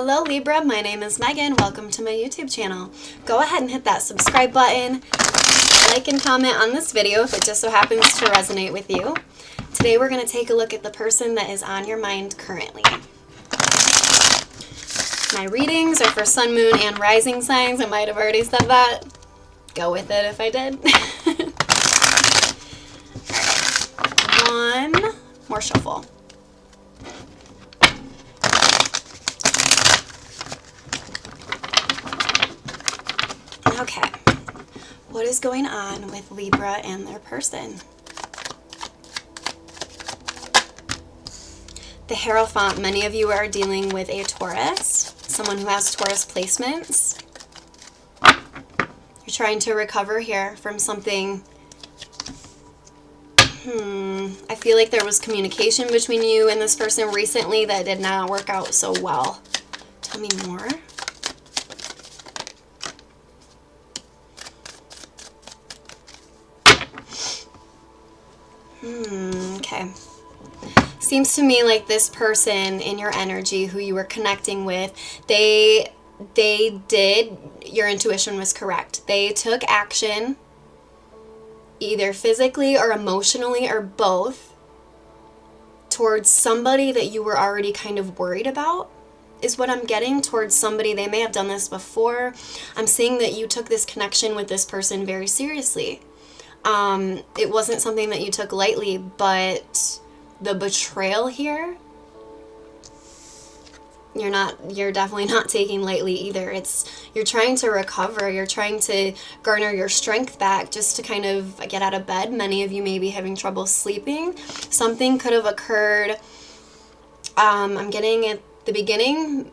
Hello Libra, my name is Megan. Welcome to my YouTube channel. Go ahead and hit that subscribe button, like and comment on this video if it just so happens to resonate with you. Today we're going to take a look at the person that is on your mind currently. My readings are for sun, moon, and rising signs. I might have already said that. Go with it if I did. One more shuffle. Okay, what is going on with Libra and their person? The Hierophant, many of you are dealing with a Taurus, someone who has Taurus placements. You're trying to recover here from something. I feel like there was communication between you and this person recently that did not work out so well. Tell me more. Okay. Seems to me like this person in your energy who you were connecting with, they did, your intuition was correct. They took action, either physically or emotionally or both, towards somebody that you were already kind of worried about, is what I'm getting. Towards somebody, they may have done this before. I'm seeing that you took this connection with this person very seriously. It wasn't something that you took lightly, but the betrayal here, you're definitely not taking lightly either. You're trying to recover, you're trying to garner your strength back just to kind of get out of bed. Many of you may be having trouble sleeping. Something could have occurred, I'm getting at the beginning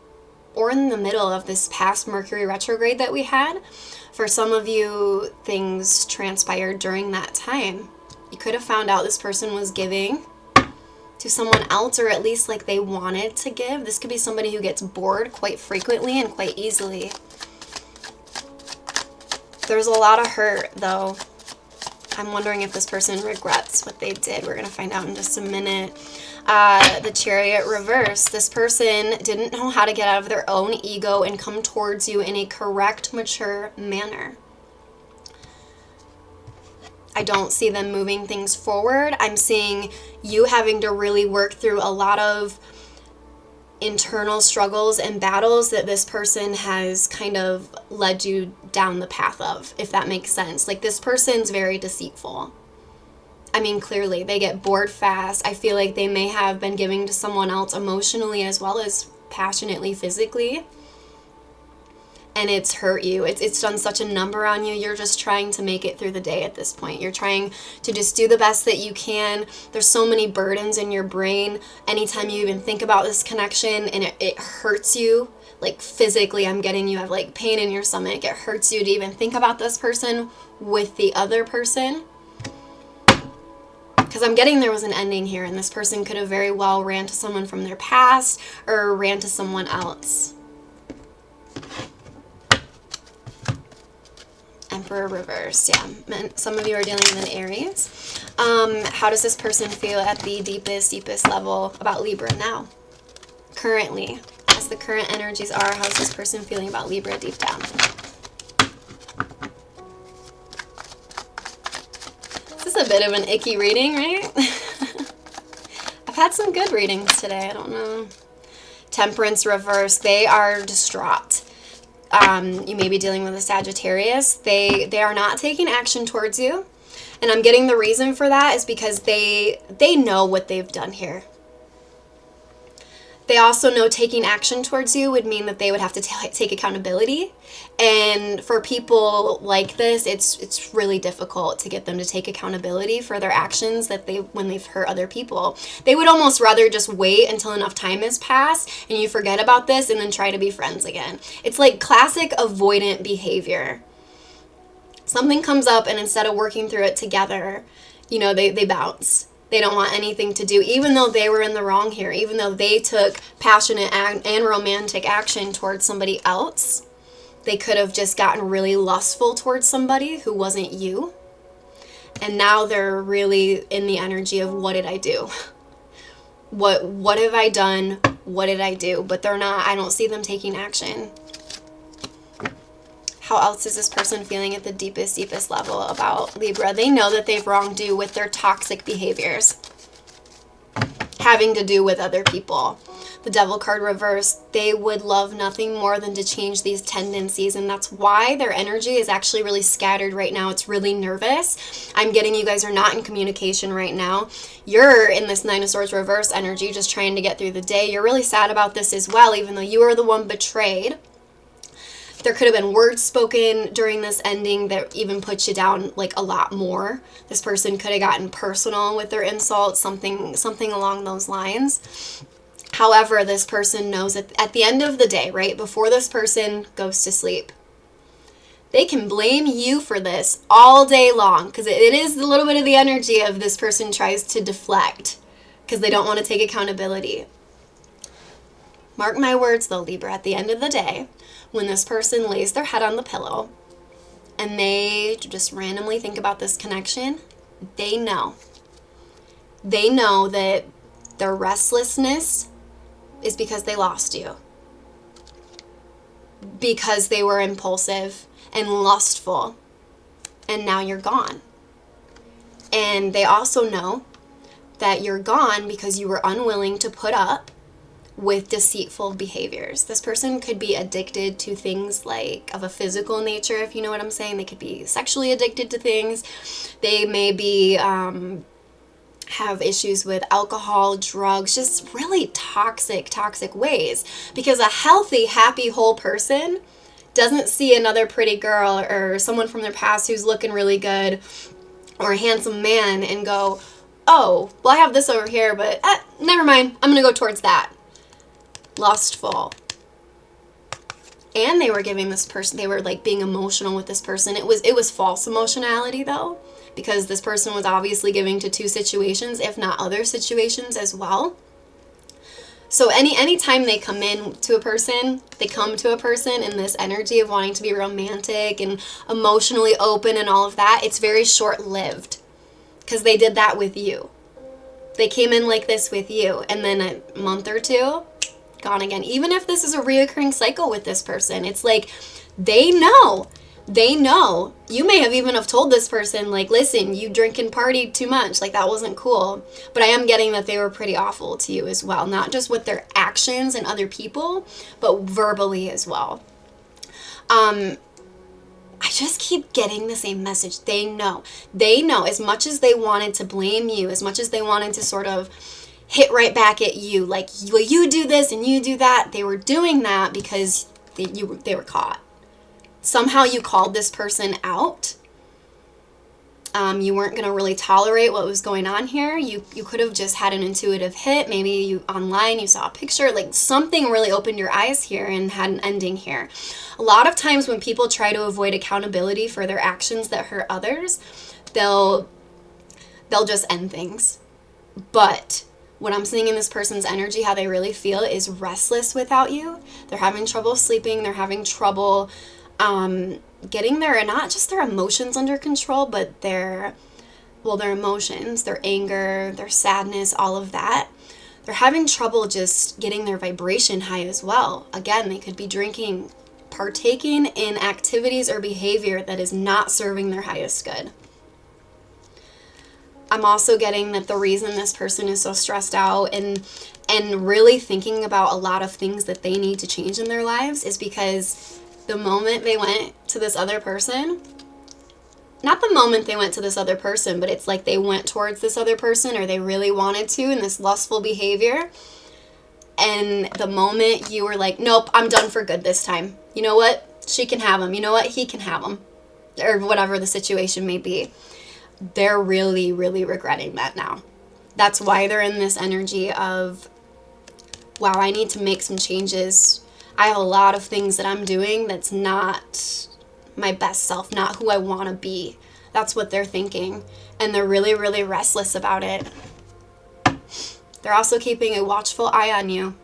or in the middle of this past Mercury retrograde that we had. For some of you, things transpired during that time. You could have found out this person was giving to someone else, or at least like they wanted to give. This could be somebody who gets bored quite frequently and quite easily. There's a lot of hurt though. I'm wondering if this person regrets what they did. We're going to find out in just a minute. The Chariot reverse. This person didn't know how to get out of their own ego and come towards you in a correct, mature manner. I don't see them moving things forward. I'm seeing you having to really work through a lot of internal struggles and battles that this person has kind of led you down the path of, if that makes sense. Like, this person's very deceitful. I mean, clearly, they get bored fast. I feel like they may have been giving to someone else emotionally as well as passionately, physically. And it's hurt you. It's done such a number on you. You're just trying to make it through the day at this point. You're trying to just do the best that you can. There's so many burdens in your brain. Anytime you even think about this connection and it hurts you, like physically, I'm getting you have like pain in your stomach. It hurts you to even think about this person with the other person. Because I'm getting there was an ending here, and this person could have very well ran to someone from their past or ran to someone else. Emperor reverse, yeah. Some of you are dealing with an Aries. How does this person feel at the deepest level about Libra now? Currently, as the current energies are, how's this person feeling about Libra deep down? This is a bit of an icky reading, right? I've had some good readings today, I don't know. Temperance reverse, they are distraught. You may be dealing with a Sagittarius. They are not taking action towards you. And I'm getting the reason for that is because they know what they've done here. They also know taking action towards you would mean that they would have to take accountability. And for people like this, it's really difficult to get them to take accountability for their actions when they've hurt other people. They would almost rather just wait until enough time has passed and you forget about this and then try to be friends again. It's like classic avoidant behavior. Something comes up and instead of working through it together, you know, they bounce. They don't want anything to do, even though they were in the wrong here, even though they took passionate and romantic action towards somebody else. They could have just gotten really lustful towards somebody who wasn't you. And now they're really in the energy of, what did I do? What have I done? what did I do? But they're not, I don't see them taking action. How else is this person feeling at the deepest, deepest level about Libra? They know that they've wronged you with their toxic behaviors having to do with other people. The Devil card reversed, they would love nothing more than to change these tendencies, and that's why their energy is actually really scattered right now. It's really nervous. I'm getting you guys are not in communication right now. You're in this Nine of Swords reverse energy, just trying to get through the day. You're really sad about this as well, even though you were the one betrayed. There could have been words spoken during this ending that even put you down like a lot more. This person could have gotten personal with their insults, something along those lines. However, this person knows that at the end of the day, right, before this person goes to sleep, they can blame you for this all day long, because it is a little bit of the energy of this person tries to deflect because they don't want to take accountability. Mark my words though, Libra, at the end of the day, when this person lays their head on the pillow and they just randomly think about this connection, they know that their restlessness is because they lost you, because they were impulsive and lustful, and now you're gone. And they also know that you're gone because you were unwilling to put up with deceitful behaviors. This person could be addicted to things like of a physical nature, if you know what I'm saying. They could be sexually addicted to things. They may be have issues with alcohol, drugs, just really toxic ways. Because a healthy, happy, whole person doesn't see another pretty girl or someone from their past who's looking really good or a handsome man and go, oh, well, I have this over here, but never mind, I'm gonna go towards that. Lustful. And they were giving this person, they were like being emotional with this person. It was false emotionality though, because this person was obviously giving to two situations, if not other situations as well. So any time they come to a person in this energy of wanting to be romantic and emotionally open and all of that, it's very short-lived, because they did that with you. They came in like this with you, and then a month or two, gone again. Even if this is a reoccurring cycle with this person, it's like they know. You may have even have told this person, like, listen, you drink and party too much, like that wasn't cool. But I am getting that they were pretty awful to you as well, not just with their actions and other people, but verbally as well. I just keep getting the same message. They know as much as they wanted to blame you, as much as they wanted to sort of hit right back at you, like, well, you do this and you do that. They were doing that because they were caught. Somehow you called this person out. You weren't going to really tolerate what was going on here. You could have just had an intuitive hit. Maybe you online, you saw a picture, like something really opened your eyes here and had an ending here. A lot of times when people try to avoid accountability for their actions that hurt others, they'll just end things. But what I'm seeing in this person's energy, how they really feel, is restless without you. They're having trouble sleeping. They're having trouble getting not just their emotions under control, but their emotions, their anger, their sadness, all of that. They're having trouble just getting their vibration high as well. Again, they could be drinking, partaking in activities or behavior that is not serving their highest good. I'm also getting that the reason this person is so stressed out and really thinking about a lot of things that they need to change in their lives is because the moment they went to this other person, not the moment they went to this other person, but it's like they went towards this other person, or they really wanted to in this lustful behavior. And the moment you were like, nope, I'm done for good this time. You know what? She can have him. You know what? He can have him. Or whatever the situation may be. They're really, really regretting that now. That's why they're in this energy of, wow, I need to make some changes. I have a lot of things that I'm doing that's not my best self, not who I want to be. That's what they're thinking. And they're really, really restless about it. They're also keeping a watchful eye on you.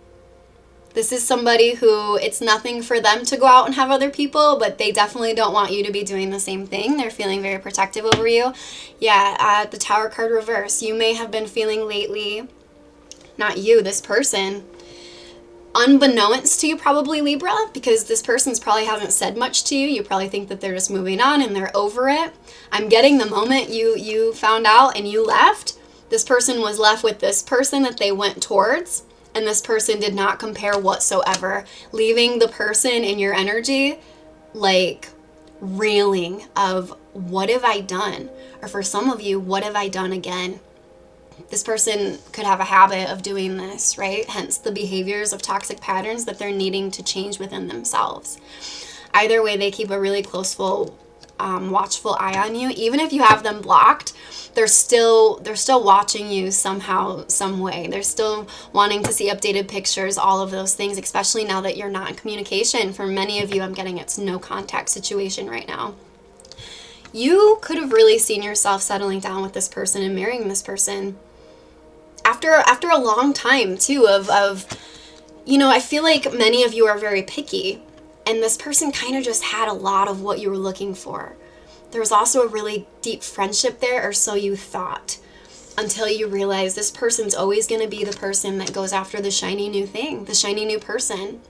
This is somebody who, it's nothing for them to go out and have other people, but they definitely don't want you to be doing the same thing. They're feeling very protective over you. Yeah, the Tower card reverse. You may have been feeling lately, not you, this person, unbeknownst to you, probably, Libra, because this person's probably hasn't said much to you. You probably think that they're just moving on and they're over it. I'm getting the moment you found out and you left, this person was left with this person that they went towards, and this person did not compare whatsoever, leaving the person in your energy like reeling of, what have I done? Or for some of you, what have I done again? This person could have a habit of doing this, right? Hence the behaviors of toxic patterns that they're needing to change within themselves. Either way, they keep a really close, watchful eye on you. Even if you have them blocked, they're still watching you somehow, some way. They're still wanting to see updated pictures, all of those things, especially now that you're not in communication. For many of you, I'm getting it's no contact situation right now. You could have really seen yourself settling down with this person and marrying this person after a long time too of I feel like many of you are very picky, and this person kind of just had a lot of what you were looking for. There was also a really deep friendship there, or so you thought, until you realize this person's always going to be the person that goes after the shiny new thing, the shiny new person.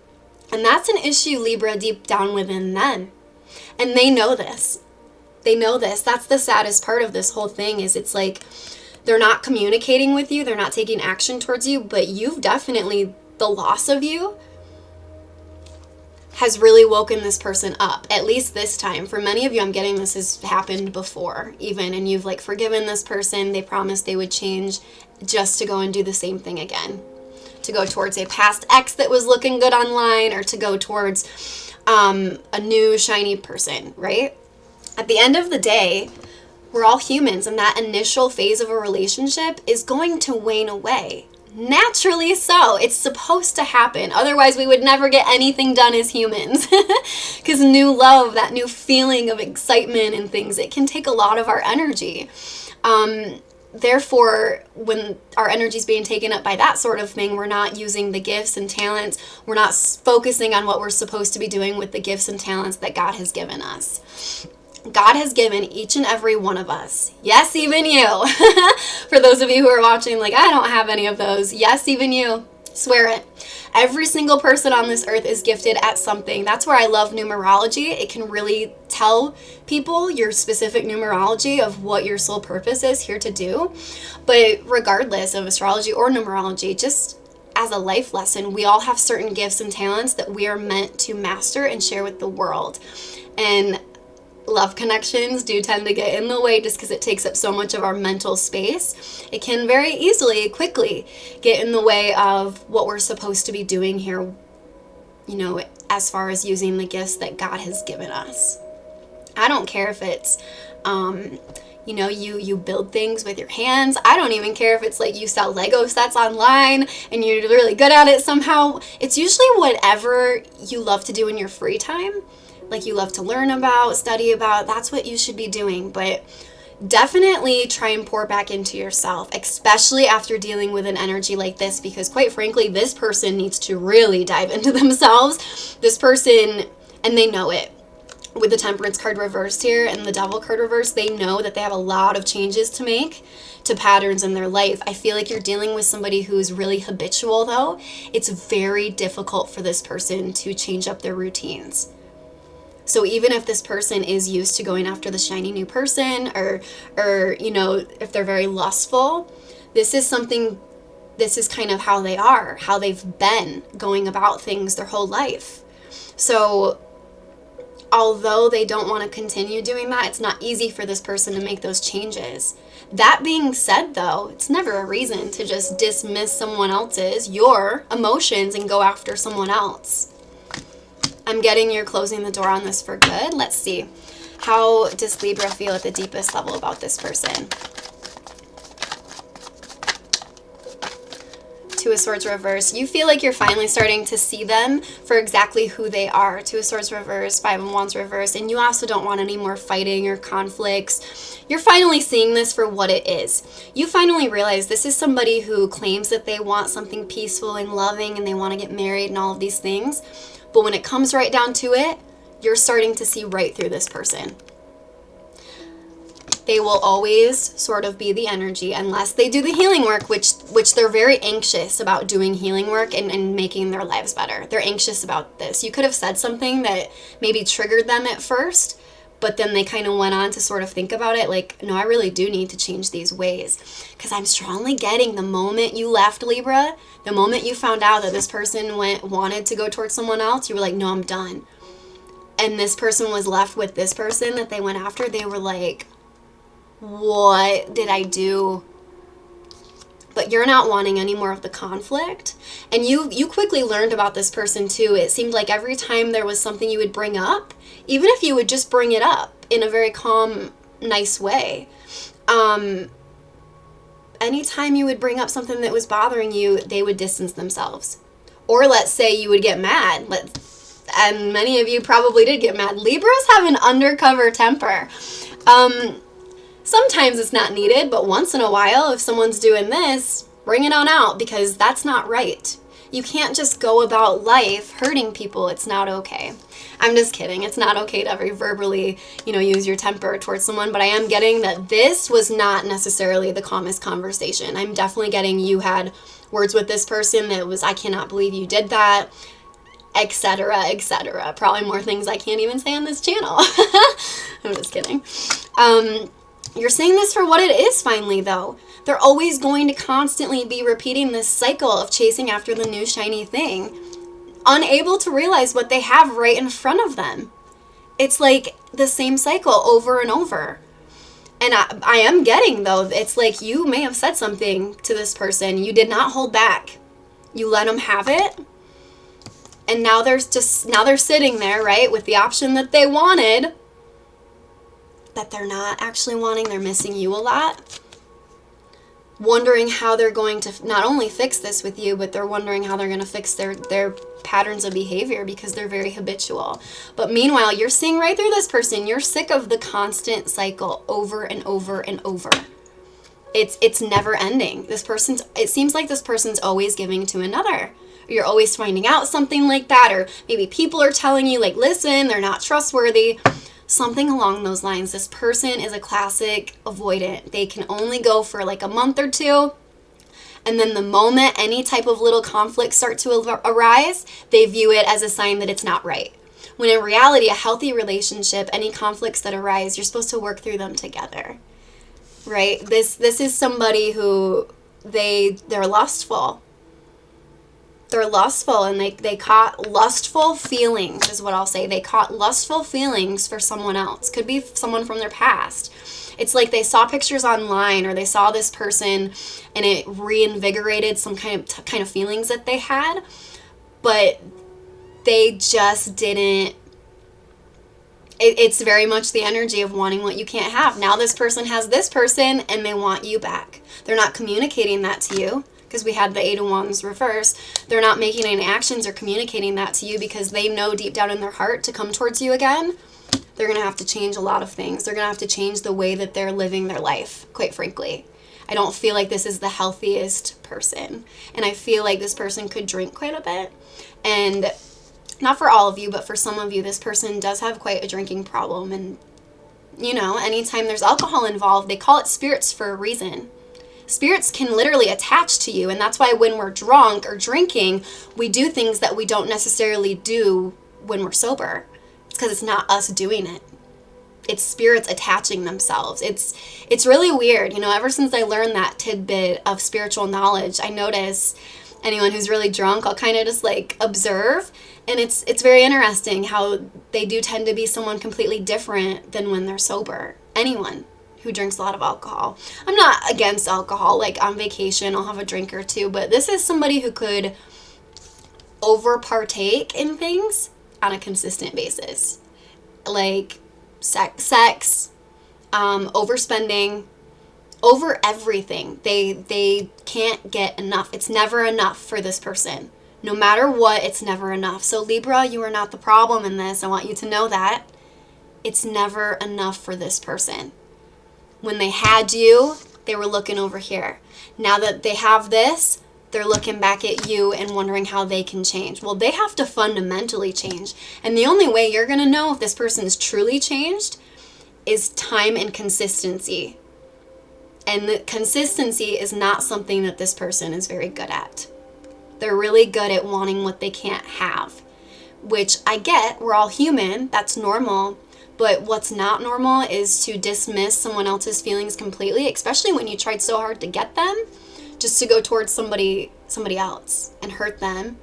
And that's an issue, Libra, deep down within them. And they know this. They know this. That's the saddest part of this whole thing, is it's like they're not communicating with you, they're not taking action towards you, but you've definitely, the loss of you has really woken this person up, at least this time. For many of you, I'm getting this has happened before even, and you've like forgiven this person, they promised they would change, just to go and do the same thing again. To go towards a past ex that was looking good online, or to go towards a new shiny person, right? At the end of the day, we're all humans, and that initial phase of a relationship is going to wane away. Naturally so. It's supposed to happen. Otherwise, we would never get anything done as humans. Because new love, that new feeling of excitement and things, it can take a lot of our energy. Therefore, when our energy is being taken up by that sort of thing, we're not using the gifts and talents. We're not focusing on what we're supposed to be doing with the gifts and talents that God has given us. God has given each and every one of us. Yes, even you. For those of you who are watching, like, I don't have any of those. Yes, even you. Swear it. Every single person on this earth is gifted at something. That's where I love numerology. It can really tell people your specific numerology of what your soul purpose is here to do. But regardless of astrology or numerology, just as a life lesson, we all have certain gifts and talents that we are meant to master and share with the world. And love connections do tend to get in the way just because it takes up so much of our mental space. It can very easily, quickly get in the way of what we're supposed to be doing here, as far as using the gifts that God has given us. I don't care if it's, you build things with your hands. I don't even care if it's like you sell Lego sets online and you're really good at it somehow. It's usually whatever you love to do in your free time. Like you love to learn about, study about, that's what you should be doing. But definitely try and pour back into yourself, especially after dealing with an energy like this, because quite frankly, this person needs to really dive into themselves. This person, and they know it. With the Temperance card reversed here and the Devil card reversed, they know that they have a lot of changes to make to patterns in their life. I feel like you're dealing with somebody who's really habitual, though. It's very difficult for this person to change up their routines. So even if this person is used to going after the shiny new person, or if they're very lustful, this is kind of how they are, how they've been going about things their whole life. So although they don't want to continue doing that, it's not easy for this person to make those changes. That being said, though, it's never a reason to just dismiss someone else's, your emotions, and go after someone else. I'm getting you're closing the door on this for good. Let's see. How does Libra feel at the deepest level about this person? Two of Swords reverse. You feel like you're finally starting to see them for exactly who they are. Two of Swords reverse, Five of Wands reverse, and you also don't want any more fighting or conflicts. You're finally seeing this for what it is. You finally realize this is somebody who claims that they want something peaceful and loving and they want to get married and all of these things. But when it comes right down to it, you're starting to see right through this person. They will always sort of be the energy unless they do the healing work, which they're very anxious about doing healing work and making their lives better. They're anxious about this. You could have said something that maybe triggered them at first, but then they kind of went on to sort of think about it like, no, I really do need to change these ways. Because I'm strongly getting the moment you left, Libra, the moment you found out that this person wanted to go towards someone else, you were like, no, I'm done. And this person was left with this person that they went after. They were like, what did I do? But you're not wanting any more of the conflict. And you quickly learned about this person too. It seemed like every time there was something you would bring up, even if you would just bring it up in a very calm, nice way, anytime you would bring up something that was bothering you, they would distance themselves. Or let's say you would get mad. And many of you probably did get mad. Libras have an undercover temper. Sometimes it's not needed, but once in a while, if someone's doing this, bring it on out, because that's not right. You can't just go about life hurting people. It's not okay. I'm just kidding. It's not okay to ever verbally, use your temper towards someone, but I am getting that this was not necessarily the calmest conversation. I'm definitely getting you had words with this person that was, I cannot believe you did that, etc., etc. Probably more things I can't even say on this channel. I'm just kidding. You're saying this for what it is finally, though. They're always going to constantly be repeating this cycle of chasing after the new shiny thing, unable to realize what they have right in front of them. It's like the same cycle over and over. And I am getting, though, it's like you may have said something to this person. You did not hold back. You let them have it. And now they're sitting there, right, with the option that they wanted, that they're not actually wanting. They're missing you a lot. Wondering how they're going to not only fix this with you, but they're wondering how they're going to fix their patterns of behavior, because they're very habitual. But meanwhile, you're seeing right through this person. You're sick of the constant cycle over and over and over. It's never ending. It seems like this person's always giving to another. You're always finding out something like that, or maybe people are telling you, like, listen, they're not trustworthy. Something along those lines. This person is a classic avoidant. They can only go for like a month or two, and then the moment any type of little conflicts start to arise, they view it as a sign that it's not right. When in reality, a healthy relationship, any conflicts that arise, you're supposed to work through them together, right? This is somebody who they're lustful. They're lustful, and they caught lustful feelings, is what I'll say. They caught lustful feelings for someone else. Could be someone from their past. It's like they saw pictures online, or they saw this person and it reinvigorated some kind of feelings that they had, but they just didn't. It's very much the energy of wanting what you can't have. Now this person has this person and they want you back. They're not communicating that to you, because we had the Eight of Wands reverse. They're not making any actions or communicating that to you, because they know deep down in their heart to come towards you again, they're going to have to change a lot of things. They're going to have to change the way that they're living their life, quite frankly. I don't feel like this is the healthiest person. And I feel like this person could drink quite a bit. And not for all of you, but for some of you, this person does have quite a drinking problem. And, anytime there's alcohol involved, they call it spirits for a reason. Spirits can literally attach to you, and that's why when we're drunk or drinking, we do things that we don't necessarily do when we're sober. It's because it's not us doing it. It's spirits attaching themselves. It's really weird. Ever since I learned that tidbit of spiritual knowledge, I notice anyone who's really drunk, I'll kind of just like observe, and it's very interesting how they do tend to be someone completely different than when they're sober. Anyone who drinks a lot of alcohol. I'm not against alcohol. Like, on vacation, I'll have a drink or two, but this is somebody who could over partake in things on a consistent basis. Like sex, overspending, over everything. They can't get enough. It's never enough for this person. No matter what, it's never enough. So Libra, you are not the problem in this. I want you to know that. It's never enough for this person. When they had you, they were looking over here. Now that they have this, they're looking back at you and wondering how they can change. Well, they have to fundamentally change. And the only way you're going to know if this person's truly changed is time and consistency. And the consistency is not something that this person is very good at. They're really good at wanting what they can't have, which I get, we're all human, that's normal. But what's not normal is to dismiss someone else's feelings completely, especially when you tried so hard to get them, just to go towards somebody else and hurt them,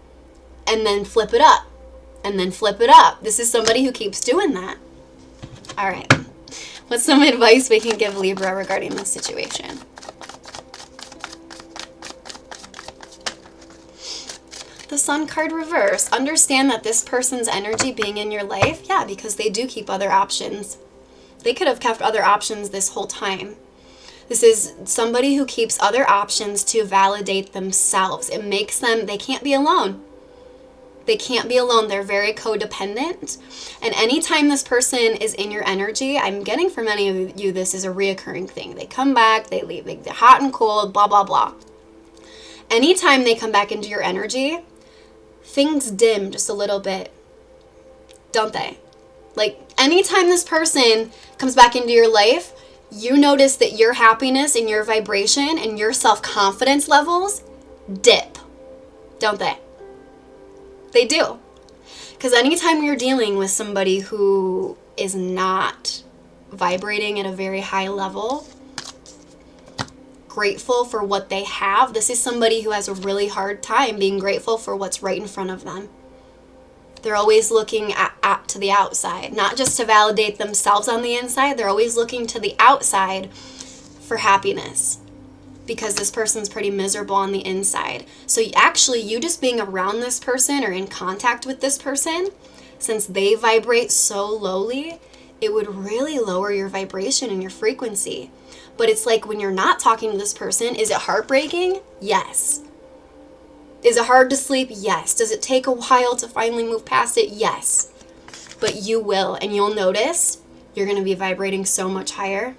and then flip it up, and then flip it up. This is somebody who keeps doing that. All right. What's some advice we can give Libra regarding this situation? The Sun card reverse. Understand that this person's energy being in your life, yeah, because they do keep other options. They could have kept other options this whole time. This is somebody who keeps other options to validate themselves. It makes them, they can't be alone. They can't be alone. They're very codependent. And anytime this person is in your energy, I'm getting for many of you, this is a reoccurring thing. They come back, they leave, they're hot and cold, blah, blah, blah. Anytime they come back into your energy, things dim just a little bit, don't they? Like, anytime this person comes back into your life, you notice that your happiness and your vibration and your self-confidence levels dip, don't they? They do. Because anytime you're dealing with somebody who is not vibrating at a very high level, grateful for what they have, this is somebody who has a really hard time being grateful for what's right in front of them. They're always looking to the outside, not just to validate themselves on the inside. They're always looking to the outside for happiness, because this person's pretty miserable on the inside. So actually, you just being around this person or in contact with this person, since they vibrate so lowly, it would really lower your vibration and your frequency. But it's like when you're not talking to this person, is it heartbreaking? Yes. Is it hard to sleep? Yes. Does it take a while to finally move past it? Yes. But you will, and you'll notice you're going to be vibrating so much higher.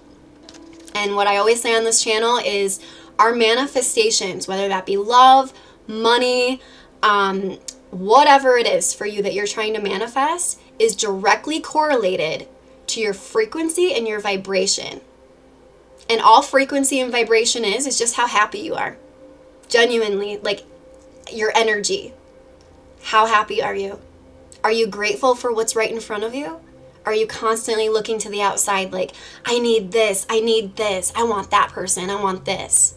And what I always say on this channel is our manifestations, whether that be love, money, whatever it is for you that you're trying to manifest, is directly correlated to your frequency and your vibration. And all frequency and vibration is just how happy you are. Genuinely, like your energy. How happy are you? Are you grateful for what's right in front of you? Are you constantly looking to the outside like, I need this, I want that person, I want this?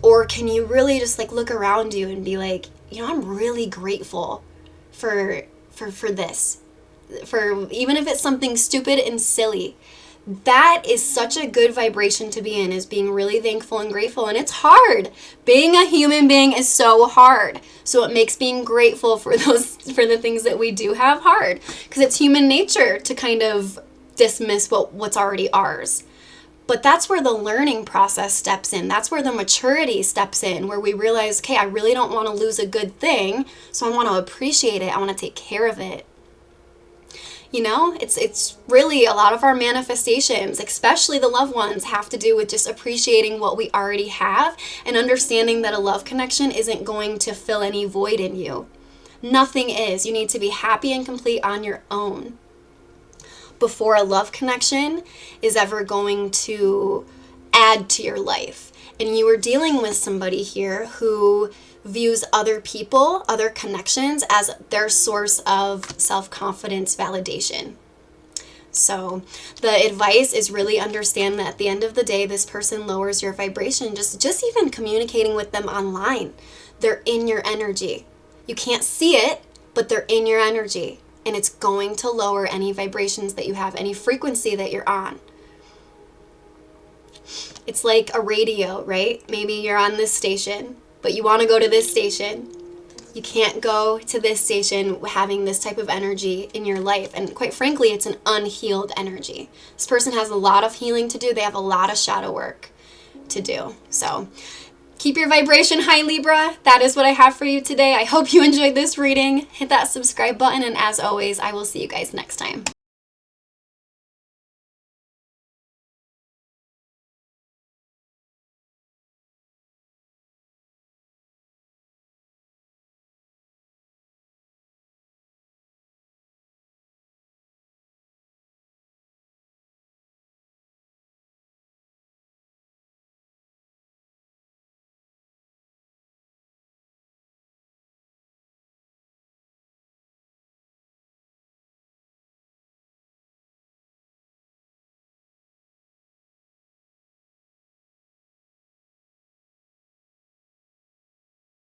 Or can you really just like look around you and be like, you know, I'm really grateful for this. For even if it's something stupid and silly. That is such a good vibration to be in, is being really thankful and grateful. And it's hard. Being a human being is so hard. So it makes being grateful for the things that we do have hard. Because it's human nature to kind of dismiss what's already ours. But that's where the learning process steps in. That's where the maturity steps in, where we realize, okay, I really don't want to lose a good thing, so I want to appreciate it. I want to take care of it. You know, it's really a lot of our manifestations, especially the loved ones, have to do with just appreciating what we already have and understanding that a love connection isn't going to fill any void in you. Nothing is. You need to be happy and complete on your own before a love connection is ever going to add to your life. And you are dealing with somebody here who views other people, other connections as their source of self-confidence validation. So the advice is really understand that at the end of the day, this person lowers your vibration. Just even communicating with them online. They're in your energy. You can't see it, but they're in your energy. And it's going to lower any vibrations that you have, any frequency that you're on. It's like a radio, right? Maybe you're on this station, but you want to go to this station. You can't go to this station having this type of energy in your life. And quite frankly, it's an unhealed energy. This person has a lot of healing to do. They have a lot of shadow work to do. So keep your vibration high, Libra. That is what I have for you today. I hope you enjoyed this reading. Hit that subscribe button. And as always, I will see you guys next time.